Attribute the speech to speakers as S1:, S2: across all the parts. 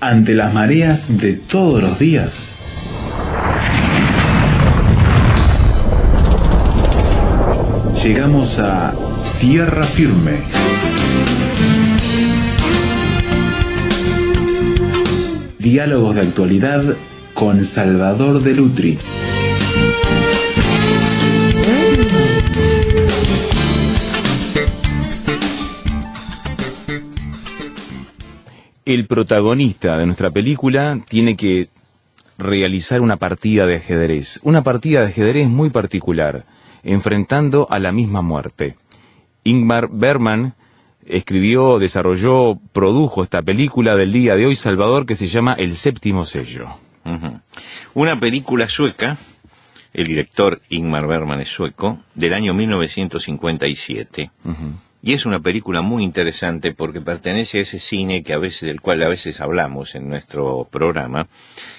S1: ante las mareas de todos los días. Llegamos a tierra firme. Diálogos de actualidad con Salvador de Lutri.
S2: El protagonista de nuestra película tiene que realizar una partida de ajedrez. Una partida de ajedrez muy particular, enfrentando a la misma muerte. Ingmar Bergman escribió, desarrolló, produjo esta película del día de hoy, Salvador, que se llama El séptimo sello.
S3: Una película sueca, el director Ingmar Bergman es sueco, del año 1957. Y es una película muy interesante porque pertenece a ese cine del cual a veces hablamos en nuestro programa,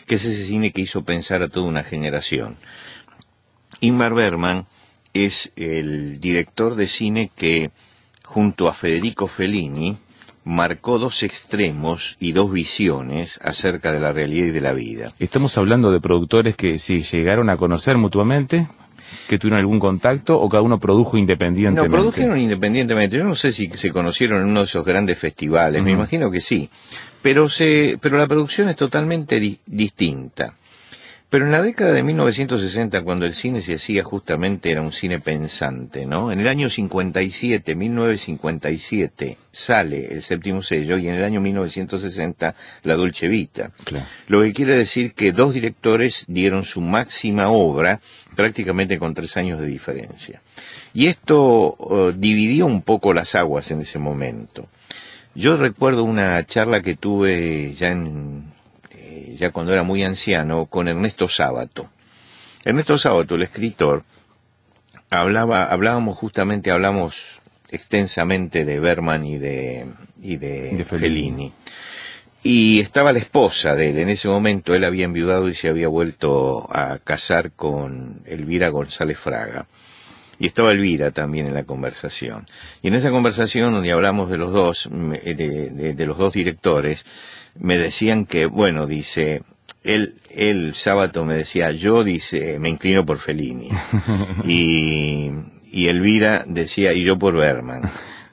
S3: que es ese cine que hizo pensar a toda una generación. Ingmar Bergman es el director de cine que, junto a Federico Fellini, marcó dos extremos y dos visiones acerca de la realidad y de la vida.
S2: Estamos hablando de productores que se llegaron a conocer mutuamente, que tuvieron algún contacto, o cada uno produjo independientemente.
S3: No, produjeron independientemente. Yo no sé si se conocieron en uno de esos grandes festivales, me imagino que sí. Pero la producción es totalmente distinta. Pero en la década de 1960, cuando el cine se hacía justamente, era un cine pensante, ¿no? En el año 57, 1957, sale El séptimo sello, y en el año 1960, La Dolce Vita.
S2: Claro.
S3: Lo que quiere decir que dos directores dieron su máxima obra prácticamente con 3 años de diferencia. Y esto dividió un poco las aguas en ese momento. Yo recuerdo una charla que tuve ya cuando era muy anciano, con Ernesto Sábato. Ernesto Sábato, el escritor, hablamos extensamente de Bergman y de Fellini. Y estaba la esposa de él. En ese momento él había enviudado y se había vuelto a casar con Elvira González Fraga. Y estaba Elvira también en la conversación. Y en esa conversación, donde hablamos de los dos, de los dos directores, me decían que, bueno, dice, él Sábato me decía, yo, dice, me inclino por Fellini. y Elvira decía, y yo por Bergman.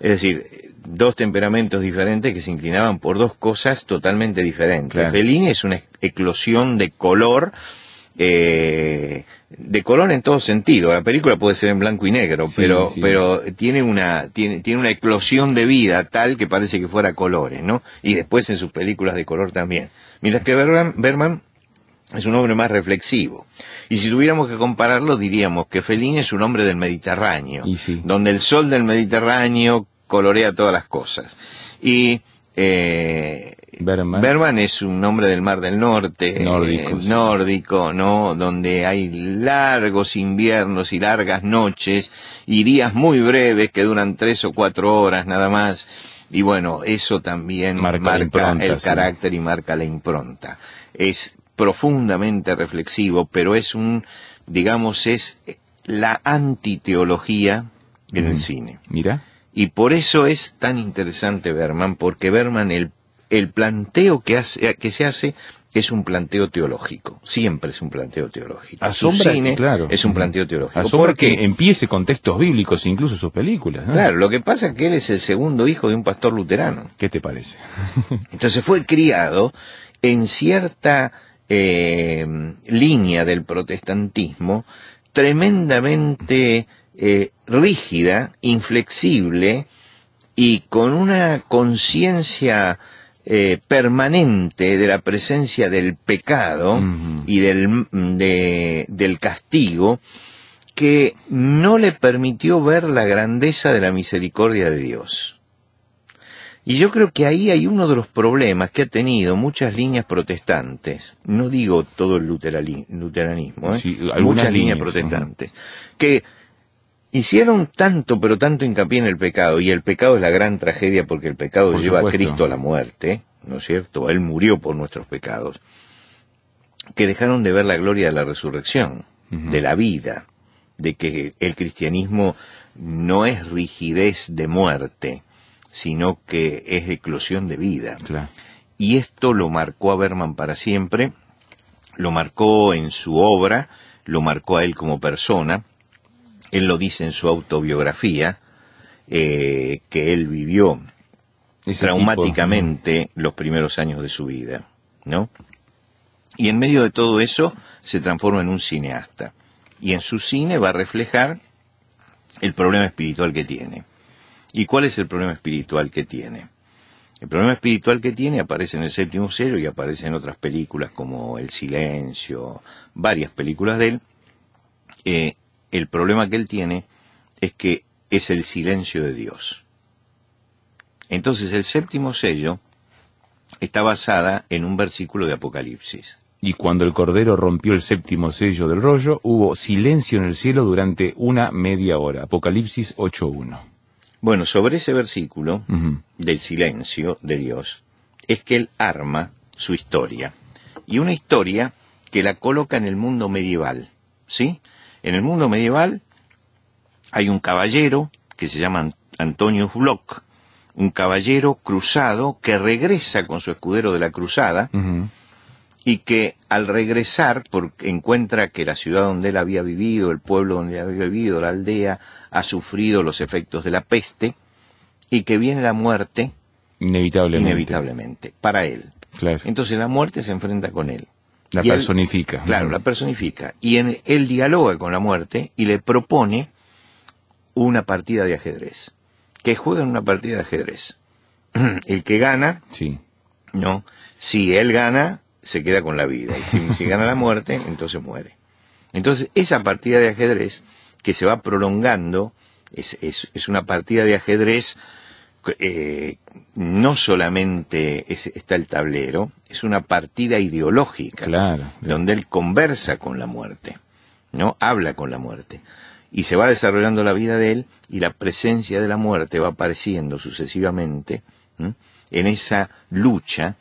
S3: Es decir, dos temperamentos diferentes que se inclinaban por dos cosas totalmente diferentes. Claro. Fellini es una eclosión de color en todo sentido. La película puede ser en blanco y negro, sí, pero tiene una eclosión de vida tal que parece que fuera colores, ¿no? Y después en sus películas de color también. Mientras que Bergman es un hombre más reflexivo. Y si tuviéramos que compararlo, diríamos que Fellini es un hombre del Mediterráneo, donde el sol del Mediterráneo colorea todas las cosas. Y Bergman es un hombre del Mar del Norte, nórdico, ¿no? Donde hay largos inviernos y largas noches y días muy breves que duran 3 o 4 horas nada más. Y bueno, eso también marca el carácter y marca la impronta. Es profundamente reflexivo, pero es es la antiteología en el cine.
S2: Mira.
S3: Y por eso es tan interesante Bergman, porque Bergman el planteo que se hace es un planteo teológico. Siempre es un planteo teológico.
S2: Asombra,
S3: su cine
S2: claro,
S3: es un planteo teológico.
S2: Asombra que empiece con textos bíblicos, incluso sus películas, ¿no?
S3: Claro, lo que pasa es que él es el segundo hijo de un pastor luterano.
S2: ¿Qué te parece?
S3: Entonces fue criado en cierta línea del protestantismo tremendamente rígida, inflexible y con una conciencia permanente de la presencia del pecado y del castigo, que no le permitió ver la grandeza de la misericordia de Dios. Y yo creo que ahí hay uno de los problemas que ha tenido muchas líneas protestantes, no digo todo el luteranismo, muchas líneas protestantes, que hicieron tanto, pero tanto hincapié en el pecado, y el pecado es la gran tragedia porque el pecado lleva a Cristo a la muerte, ¿no es cierto? Él murió por nuestros pecados, que dejaron de ver la gloria de la resurrección, de la vida, de que el cristianismo no es rigidez de muerte, sino que es eclosión de vida.
S2: Claro.
S3: y esto lo marcó a Bergman para siempre, lo marcó en su obra, lo marcó a él como persona. Él lo dice en su autobiografía, que él vivió traumáticamente los primeros años de su vida, ¿no? Y en medio de todo eso se transforma en un cineasta. Y en su cine va a reflejar el problema espiritual que tiene. ¿Y cuál es el problema espiritual que tiene? El problema espiritual que tiene aparece en El Séptimo Sello y aparece en otras películas como El Silencio, varias películas de él. El problema que él tiene es que es el silencio de Dios. Entonces El Séptimo Sello está basada en un versículo de Apocalipsis.
S2: Y cuando el Cordero rompió el séptimo sello del rollo, hubo silencio en el cielo durante una media hora. Apocalipsis 8:1.
S3: Bueno, sobre ese versículo del silencio de Dios, es que él arma su historia. Y una historia que la coloca en el mundo medieval, ¿sí? En el mundo medieval hay un caballero que se llama Antonius Block, un caballero cruzado que regresa con su escudero de la cruzada, y que al regresar encuentra que la ciudad donde él había vivido, el pueblo donde él había vivido, la aldea, ha sufrido los efectos de la peste, y que viene la muerte inevitablemente para él.
S2: Claro.
S3: Entonces la muerte se enfrenta con él.
S2: La personifica.
S3: Claro, la personifica. Y él dialoga con la muerte y le propone una partida de ajedrez. Que jueguen una partida de ajedrez. El que gana,
S2: sí,
S3: ¿no? Si él gana, se queda con la vida. Y si gana la muerte, entonces muere. Entonces, esa partida de ajedrez, que se va prolongando, es una partida de ajedrez, no solamente está el tablero, es una partida ideológica,
S2: claro,
S3: donde él conversa con la muerte, ¿no? Habla con la muerte. Y se va desarrollando la vida de él, y la presencia de la muerte va apareciendo sucesivamente, en esa lucha,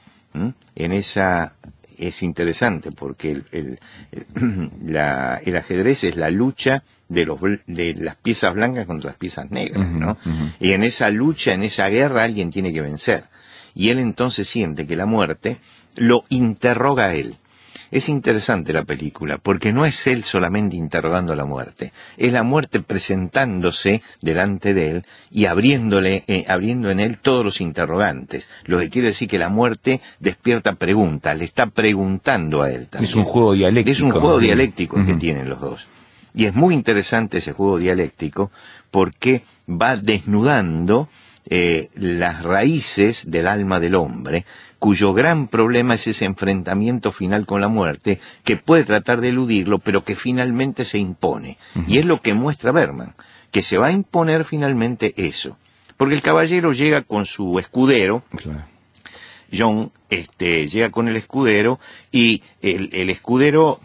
S3: es interesante porque el ajedrez es la lucha de las piezas blancas contra las piezas negras, ¿no? Y en esa lucha, en esa guerra, alguien tiene que vencer. Y él entonces siente que la muerte lo interroga a él. Es interesante la película, porque no es él solamente interrogando a la muerte, es la muerte presentándose delante de él y abriendo en él todos los interrogantes, lo que quiere decir que la muerte despierta preguntas, le está preguntando a él también.
S2: Es un juego dialéctico.
S3: Es un juego dialéctico que tienen los dos. Y es muy interesante ese juego dialéctico porque va desnudando las raíces del alma del hombre, cuyo gran problema es ese enfrentamiento final con la muerte, que puede tratar de eludirlo, pero que finalmente se impone. Y es lo que muestra Bergman, que se va a imponer finalmente eso. Porque el caballero llega con su escudero, claro. John llega con el escudero, y el escudero,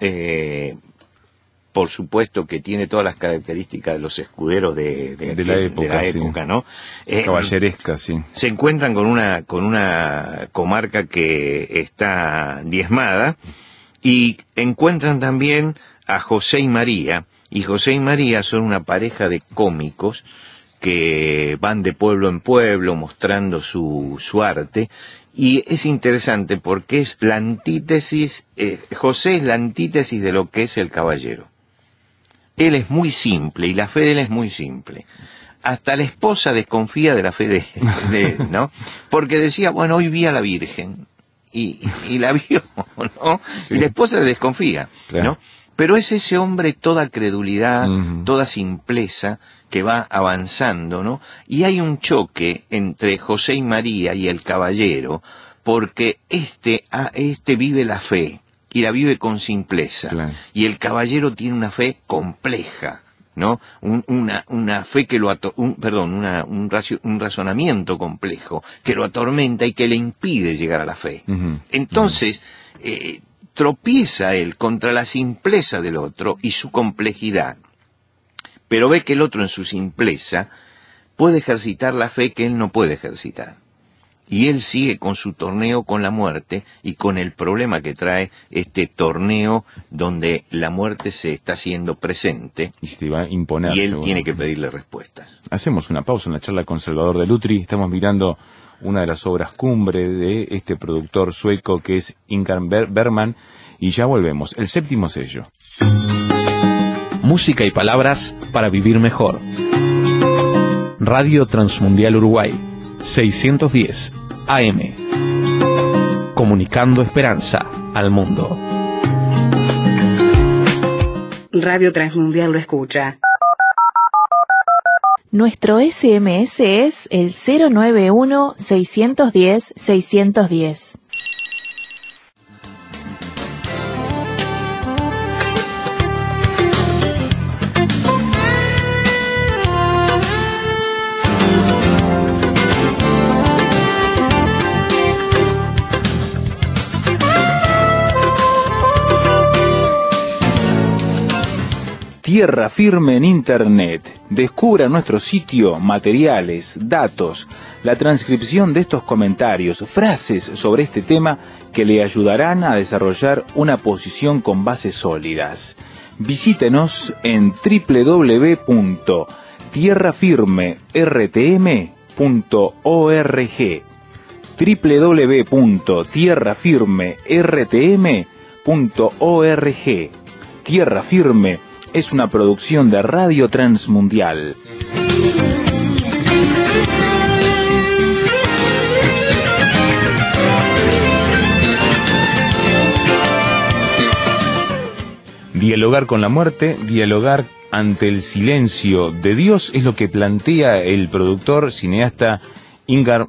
S3: por supuesto que tiene todas las características de los escuderos de la época, sí. ¿No?
S2: Caballeresca, sí.
S3: Se encuentran con una comarca que está diezmada, y encuentran también a José y María, y José y María son una pareja de cómicos que van de pueblo en pueblo mostrando su arte. Y es interesante porque es la antítesis, José es la antítesis de lo que es el caballero. Él es muy simple, y la fe de él es muy simple. Hasta la esposa desconfía de la fe de él, ¿no? Porque decía, bueno, hoy vi a la Virgen, y la vio, ¿no? Sí. Y la esposa le desconfía, claro. ¿No? Pero es ese hombre toda credulidad, toda simpleza, que va avanzando, ¿no? Y hay un choque entre José y María y el caballero, porque este vive la fe, y la vive con simpleza. Claro. Y el caballero tiene una fe compleja, ¿no? Una fe que un razonamiento complejo que lo atormenta y que le impide llegar a la fe. Entonces, tropieza él contra la simpleza del otro y su complejidad, pero ve que el otro en su simpleza puede ejercitar la fe que él no puede ejercitar. Y él sigue con su torneo con la muerte y con el problema que trae este torneo donde la muerte se está haciendo presente
S2: y se va a imponer,
S3: y él tiene que pedirle respuestas.
S2: Hacemos una pausa en la charla con Salvador de Lutri. Estamos mirando una de las obras cumbre de este productor sueco que es Ingmar Bergman, y ya volvemos, El Séptimo Sello.
S4: Música y palabras para vivir mejor. Radio Transmundial Uruguay, 610 AM. Comunicando esperanza al mundo.
S5: Radio Transmundial lo escucha.
S6: Nuestro SMS es el 091-610-610.
S2: Tierra Firme en Internet. Descubra nuestro sitio, materiales, datos, la transcripción de estos comentarios, frases sobre este tema que le ayudarán a desarrollar una posición con bases sólidas. Visítenos en www.tierrafirmertm.org www.tierrafirmertm.org. Tierra Firme es una producción de Radio Transmundial. Dialogar con la muerte, dialogar ante el silencio de Dios, es lo que plantea el productor cineasta Ingmar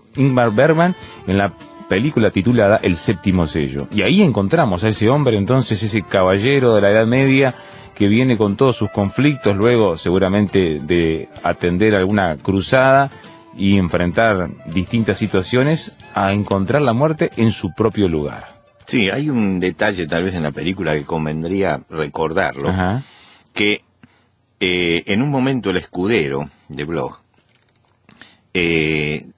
S2: Bergman en la película titulada El Séptimo Sello. Y ahí encontramos a ese hombre, entonces, ese caballero de la Edad Media, que viene con todos sus conflictos, luego seguramente de atender alguna cruzada y enfrentar distintas situaciones, a encontrar la muerte en su propio lugar.
S3: Sí, hay un detalle tal vez en la película que convendría recordarlo. Ajá. Que en un momento el escudero de Bloch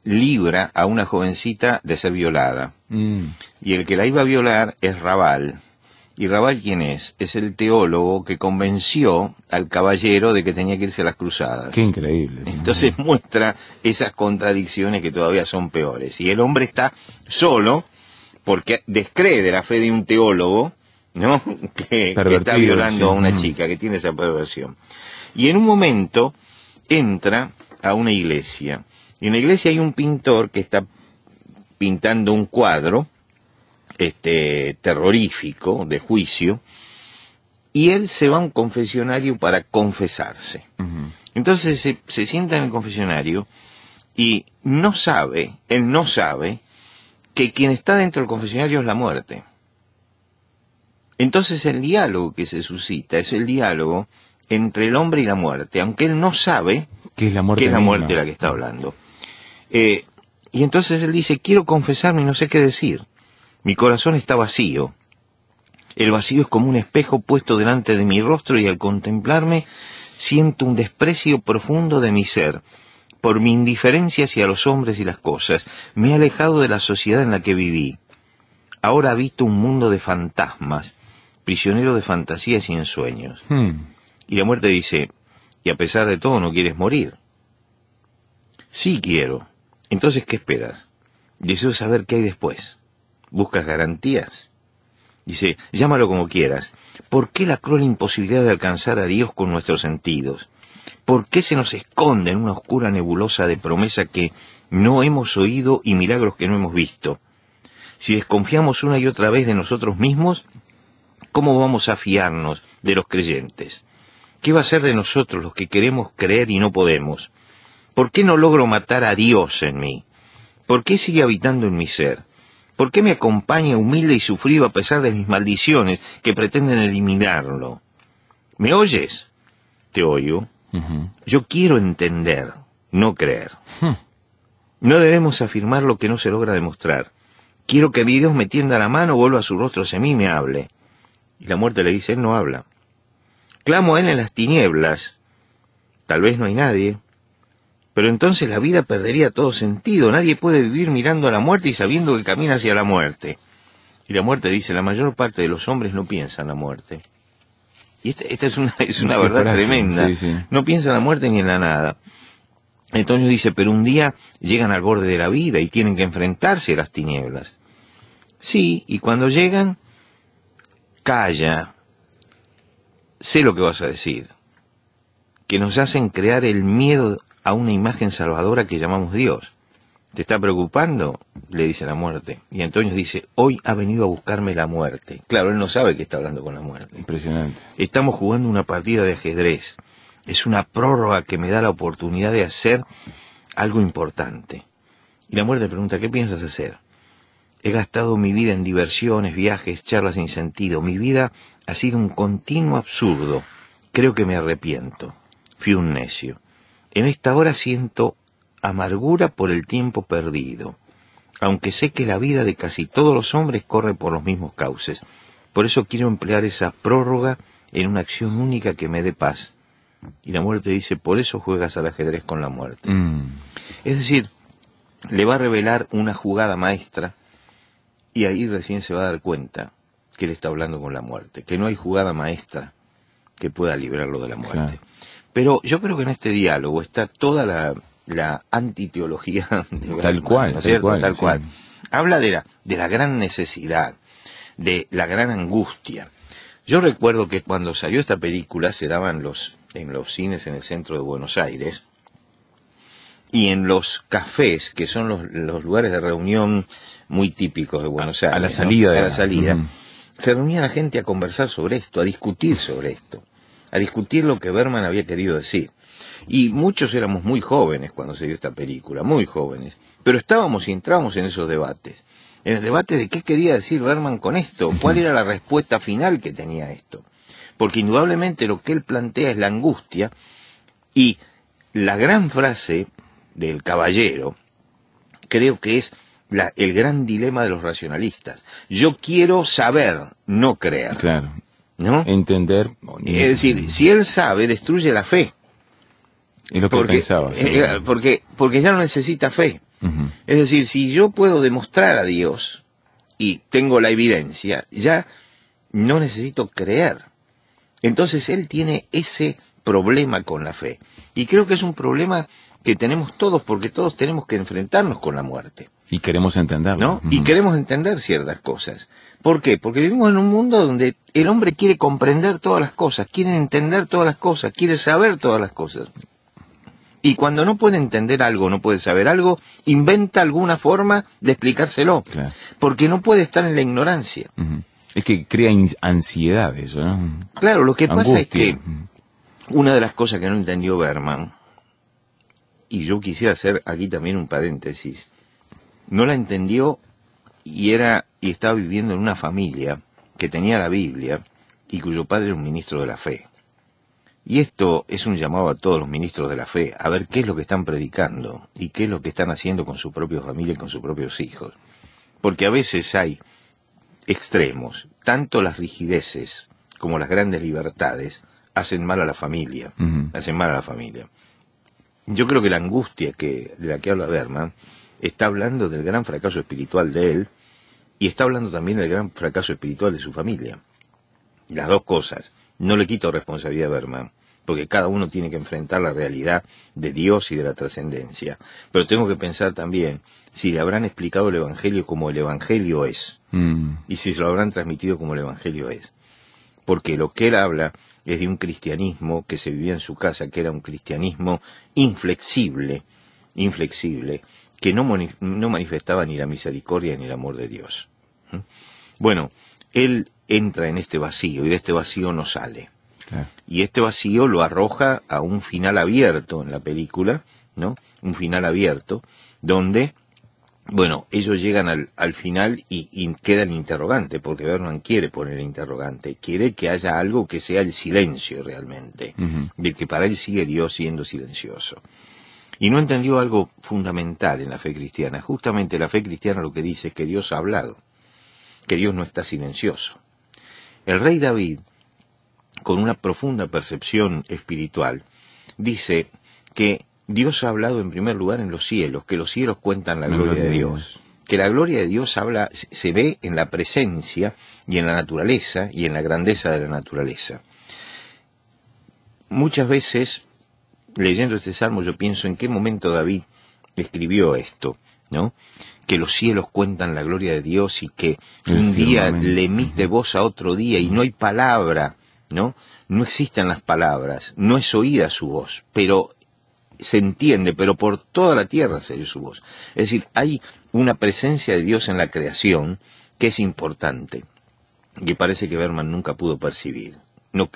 S3: libra a una jovencita de ser violada. Y el que la iba a violar es Raval. ¿Y Raval quién es? Es el teólogo que convenció al caballero de que tenía que irse a las cruzadas.
S2: ¡Qué increíble!
S3: Entonces muestra esas contradicciones que todavía son peores. Y el hombre está solo porque descree de la fe de un teólogo, ¿no? que está violando a una chica, que tiene esa perversión. Y en un momento entra a una iglesia. Y en la iglesia hay un pintor que está pintando un cuadro terrorífico, de juicio, y él se va a un confesionario para confesarse. Uh-huh. Entonces se sienta en el confesionario y él no sabe que quien está dentro del confesionario es la muerte. Entonces el diálogo que se suscita es el diálogo entre el hombre y la muerte, aunque él no sabe
S2: que es la muerte
S3: la que está hablando. Y entonces él dice, quiero confesarme y no sé qué decir. Mi corazón está vacío. El vacío es como un espejo puesto delante de mi rostro y al contemplarme siento un desprecio profundo de mi ser. Por mi indiferencia hacia los hombres y las cosas, me he alejado de la sociedad en la que viví. Ahora habito un mundo de fantasmas, prisionero de fantasías y ensueños. Y la muerte dice, y a pesar de todo no quieres morir. Sí quiero. Entonces, ¿qué esperas? Deseo saber qué hay después. ¿Buscas garantías? Dice, llámalo como quieras. ¿Por qué la cruel imposibilidad de alcanzar a Dios con nuestros sentidos? ¿Por qué se nos esconde en una oscura nebulosa de promesa que no hemos oído y milagros que no hemos visto? Si desconfiamos una y otra vez de nosotros mismos, ¿cómo vamos a fiarnos de los creyentes? ¿Qué va a ser de nosotros los que queremos creer y no podemos? ¿Por qué no logro matar a Dios en mí? ¿Por qué sigue habitando en mi ser? ¿Por qué me acompaña humilde y sufrido a pesar de mis maldiciones que pretenden eliminarlo? ¿Me oyes? Te oigo. Uh-huh. Yo quiero entender, no creer. No debemos afirmar lo que no se logra demostrar. Quiero que Dios me tienda la mano, vuelva su rostro hacia mí y me hable. Y la muerte le dice, él no habla. Clamo a él en las tinieblas. Tal vez no hay nadie. Pero entonces la vida perdería todo sentido. Nadie puede vivir mirando a la muerte y sabiendo que camina hacia la muerte. Y la muerte dice, la mayor parte de los hombres no piensan en la muerte. Y esta es una verdad tremenda. Sí, sí. No piensa en la muerte ni en la nada. Entonces dice, pero un día llegan al borde de la vida y tienen que enfrentarse a las tinieblas. Sí, y cuando llegan, calla, sé lo que vas a decir, que nos hacen crear el miedo a una imagen salvadora que llamamos Dios. ¿Te está preocupando? Le dice la muerte. Y Antonio dice, hoy ha venido a buscarme la muerte. Claro, él no sabe que está hablando con la muerte.
S2: Impresionante.
S3: Estamos jugando una partida de ajedrez. Es una prórroga que me da la oportunidad de hacer algo importante. Y la muerte pregunta, ¿qué piensas hacer? He gastado mi vida en diversiones, viajes, charlas sin sentido. Mi vida ha sido un continuo absurdo. Creo que me arrepiento. Fui un necio. En esta hora siento amargura por el tiempo perdido, aunque sé que la vida de casi todos los hombres corre por los mismos cauces. Por eso quiero emplear esa prórroga en una acción única que me dé paz. Y la muerte dice, por eso juegas al ajedrez con la muerte. Es decir, le va a revelar una jugada maestra y ahí recién se va a dar cuenta que él está hablando con la muerte, que no hay jugada maestra que pueda librarlo de la muerte. Claro. Pero yo creo que en este diálogo está toda la antiteología de Bergman,
S2: tal cual,
S3: ¿no es cierto? Tal
S2: sí.
S3: cual. Habla de la gran necesidad, de la gran angustia. Yo recuerdo que cuando salió esta película se daban en los cines en el centro de Buenos Aires y en los cafés, que son los lugares de reunión muy típicos de Buenos Aires.
S2: A la salida.
S3: ¿no? A la salida. Se reunía la gente a conversar sobre esto, a discutir sobre esto, a discutir lo que Bergman había querido decir. Y muchos éramos muy jóvenes cuando se dio esta película, muy jóvenes, pero estábamos y entramos en esos debates. En el debate de qué quería decir Bergman con esto, cuál era la respuesta final que tenía esto. Porque indudablemente lo que él plantea es la angustia, y la gran frase del caballero creo que es el gran dilema de los racionalistas. Yo quiero saber, no creer.
S2: Claro.
S3: ¿No?
S2: Entender.
S3: Es decir, si él sabe, destruye la fe.
S2: Es lo que pensaba. Sí.
S3: Porque ya no necesita fe. Es decir, si yo puedo demostrar a Dios y tengo la evidencia, ya no necesito creer. Entonces él tiene ese problema con la fe. Y creo que es un problema que tenemos todos, porque todos tenemos que enfrentarnos con la muerte.
S2: Y queremos entenderlo.
S3: ¿No? Y queremos entender ciertas cosas. ¿Por qué? Porque vivimos en un mundo donde el hombre quiere comprender todas las cosas, quiere entender todas las cosas, quiere saber todas las cosas. Y cuando no puede entender algo, no puede saber algo, inventa alguna forma de explicárselo. Claro. Porque no puede estar en la ignorancia.
S2: Es que crea ansiedad eso, ¿no?
S3: Claro, lo que pasa es que una de las cosas que no entendió Bergman, y yo quisiera hacer aquí también un paréntesis, no la entendió y estaba viviendo en una familia que tenía la Biblia y cuyo padre era un ministro de la fe. Y esto es un llamado a todos los ministros de la fe, a ver qué es lo que están predicando y qué es lo que están haciendo con su propia familia y con sus propios hijos. Porque a veces hay extremos, tanto las rigideces como las grandes libertades hacen mal a la familia, hacen mal a la familia. Yo creo que la angustia de la que habla Bergman está hablando del gran fracaso espiritual de él y está hablando también del gran fracaso espiritual de su familia. Las dos cosas. No le quito responsabilidad a Bergman, porque cada uno tiene que enfrentar la realidad de Dios y de la trascendencia. Pero tengo que pensar también si le habrán explicado el Evangelio como el Evangelio es, y si se lo habrán transmitido como el Evangelio es. Porque lo que él habla es de un cristianismo que se vivía en su casa, que era un cristianismo inflexible, que no manifestaba ni la misericordia ni el amor de Dios. Bueno, él entra en este vacío y de este vacío no sale. Claro. Y este vacío lo arroja a un final abierto en la película, ¿no? Un final abierto donde, bueno, ellos llegan al final y queda el interrogante, porque Bergman quiere poner el interrogante, quiere que haya algo que sea el silencio realmente, de que para él sigue Dios siendo silencioso. Y no entendió algo fundamental en la fe cristiana. Justamente la fe cristiana lo que dice es que Dios ha hablado, que Dios no está silencioso. El rey David, con una profunda percepción espiritual, dice que Dios ha hablado en primer lugar en los cielos, que los cielos cuentan la gloria de Dios, que la gloria de Dios se ve en la presencia y en la naturaleza y en la grandeza de la naturaleza. Muchas veces leyendo este salmo yo pienso en qué momento David escribió esto, ¿no? Que los cielos cuentan la gloria de Dios y que un día le emite voz a otro día y no hay palabra, ¿no? No existen las palabras, no es oída su voz, pero se entiende, pero por toda la tierra se oye su voz. Es decir, hay una presencia de Dios en la creación que es importante, que parece que Berman nunca pudo percibir,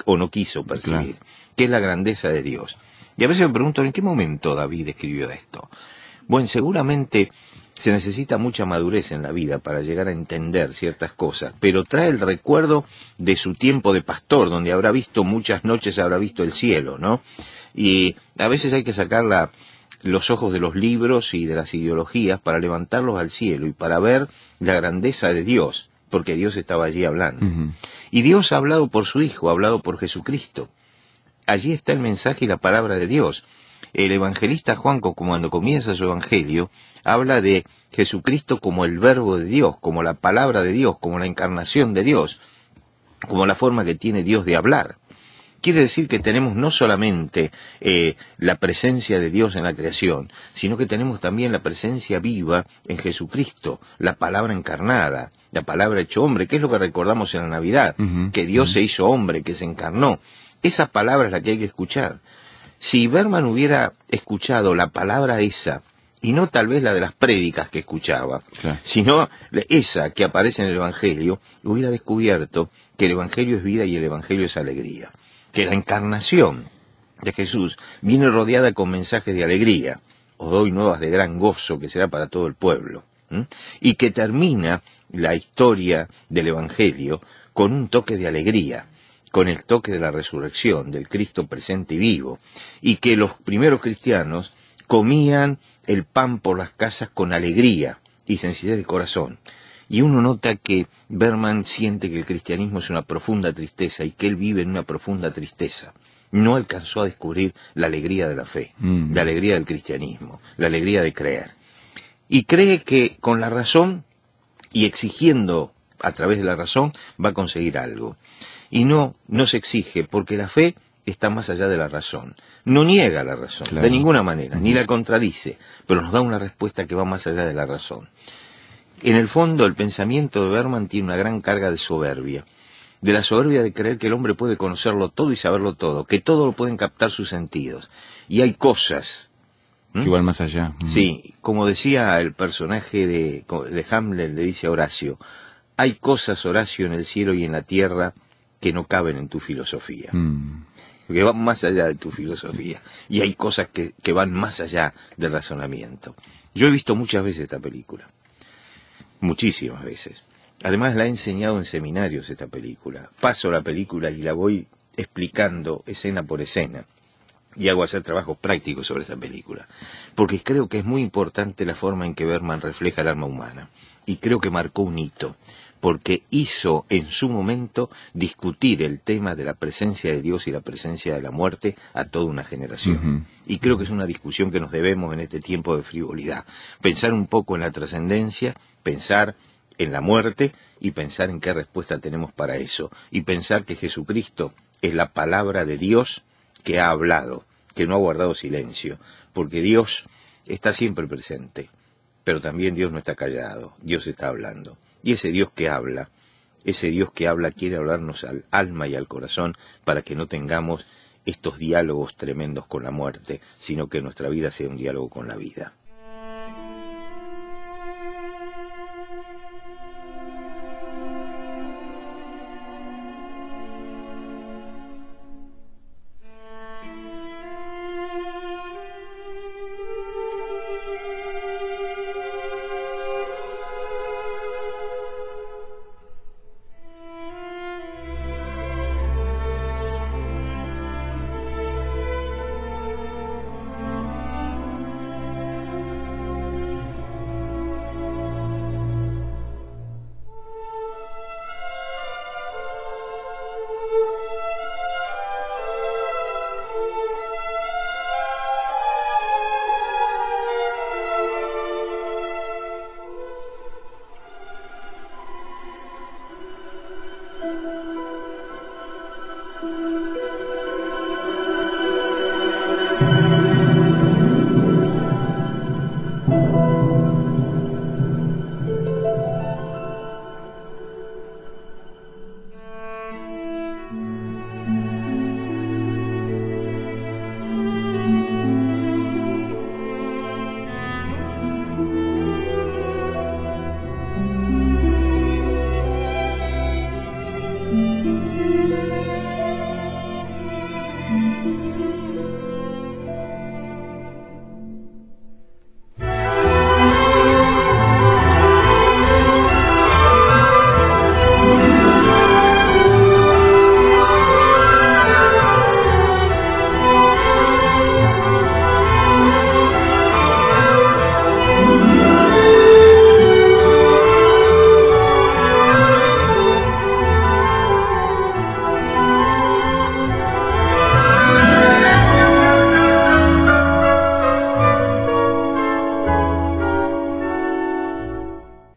S3: o no quiso percibir, que es la grandeza de Dios. Y a veces me pregunto, ¿en qué momento David escribió esto? Bueno, seguramente se necesita mucha madurez en la vida para llegar a entender ciertas cosas, pero trae el recuerdo de su tiempo de pastor, donde habrá visto muchas noches, habrá visto el cielo, ¿no? Y a veces hay que sacar los ojos de los libros y de las ideologías para levantarlos al cielo y para ver la grandeza de Dios, porque Dios estaba allí hablando. Y Dios ha hablado por su Hijo, ha hablado por Jesucristo. Allí está el mensaje y la palabra de Dios. El evangelista Juan, cuando comienza su evangelio, habla de Jesucristo como el verbo de Dios, como la palabra de Dios, como la encarnación de Dios, como la forma que tiene Dios de hablar. Quiere decir que tenemos no solamente la presencia de Dios en la creación, sino que tenemos también la presencia viva en Jesucristo, la palabra encarnada, la palabra hecho hombre, que es lo que recordamos en la Navidad, que Dios se hizo hombre, que se encarnó. Esa palabra es la que hay que escuchar. Si Berman hubiera escuchado la palabra esa, y no tal vez la de las prédicas que escuchaba, sino esa que aparece en el Evangelio, hubiera descubierto que el Evangelio es vida y el Evangelio es alegría. Que la encarnación de Jesús viene rodeada con mensajes de alegría. Os doy nuevas de gran gozo que será para todo el pueblo. Y que termina la historia del Evangelio con un toque de alegría, con el toque de la resurrección, del Cristo presente y vivo, y que los primeros cristianos comían el pan por las casas con alegría y sencillez de corazón. Y uno nota que Berman siente que el cristianismo es una profunda tristeza y que él vive en una profunda tristeza. No alcanzó a descubrir la alegría de la fe, la alegría del cristianismo, la alegría de creer. Y cree que con la razón y exigiendo a través de la razón va a conseguir algo. Y no se exige, porque la fe está más allá de la razón. No niega la razón, de ninguna manera, ni la contradice, pero nos da una respuesta que va más allá de la razón. En el fondo, el pensamiento de Berman tiene una gran carga de soberbia. De la soberbia de creer que el hombre puede conocerlo todo y saberlo todo, que todo lo pueden captar sus sentidos. Y hay cosas
S2: que van más allá.
S3: Sí, como decía el personaje de Hamlet, le dice a Horacio, hay cosas, Horacio, en el cielo y en la tierra que no caben en tu filosofía. Que van más allá de tu filosofía. Y hay cosas que van más allá del razonamiento. Yo he visto muchas veces esta película. Muchísimas veces. Además la he enseñado en seminarios esta película. Paso la película y la voy explicando escena por escena. Y hago hacer trabajos prácticos sobre esta película. Porque creo que es muy importante la forma en que Berman refleja el alma humana. Y creo que marcó un hito. Porque hizo en su momento discutir el tema de la presencia de Dios y la presencia de la muerte a toda una generación. Y creo que es una discusión que nos debemos en este tiempo de frivolidad. Pensar un poco en la trascendencia, pensar en la muerte y pensar en qué respuesta tenemos para eso. Y pensar que Jesucristo es la palabra de Dios que ha hablado, que no ha guardado silencio. Porque Dios está siempre presente, pero también Dios no está callado, Dios está hablando. Y ese Dios que habla quiere hablarnos al alma y al corazón para que no tengamos estos diálogos tremendos con la muerte, sino que nuestra vida sea un diálogo con la vida.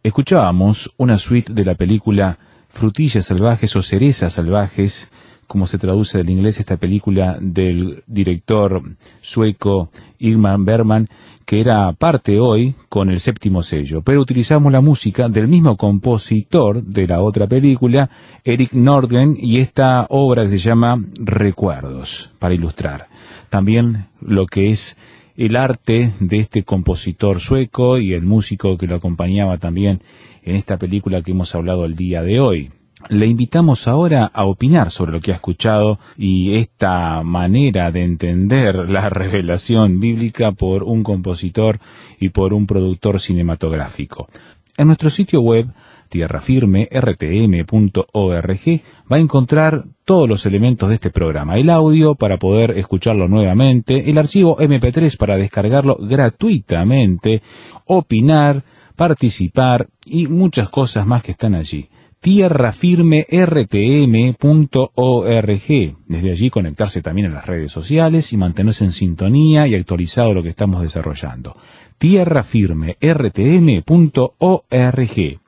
S2: Escuchábamos una suite de la película Frutillas Salvajes o Cerezas Salvajes, como se traduce del inglés esta película del director sueco Ingmar Bergman, que era parte hoy con el Séptimo Sello, pero utilizamos la música del mismo compositor de la otra película, Erik Nordgren, y esta obra que se llama Recuerdos, para ilustrar también lo que es el arte de este compositor sueco y el músico que lo acompañaba también en esta película que hemos hablado el día de hoy. Le invitamos ahora a opinar sobre lo que ha escuchado y esta manera de entender la revelación bíblica por un compositor y por un productor cinematográfico. En nuestro sitio web, tierrafirme.rtm.org, va a encontrar todos los elementos de este programa, el audio para poder escucharlo nuevamente, el archivo MP3 para descargarlo gratuitamente, opinar, participar y muchas cosas más que están allí. tierrafirme.rtm.org. Desde allí conectarse también a las redes sociales y mantenerse en sintonía y actualizado lo que estamos desarrollando. tierrafirme.rtm.org.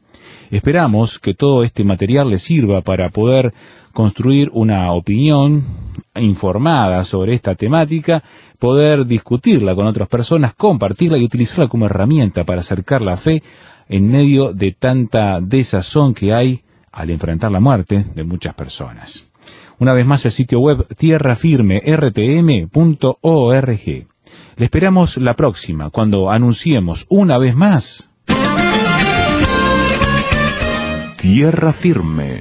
S2: Esperamos que todo este material les sirva para poder construir una opinión informada sobre esta temática, poder discutirla con otras personas, compartirla y utilizarla como herramienta para acercar la fe en medio de tanta desazón que hay al enfrentar la muerte de muchas personas. Una vez más el sitio web tierrafirme.rtm.org. Le esperamos la próxima, cuando anunciemos una vez más Tierra Firme.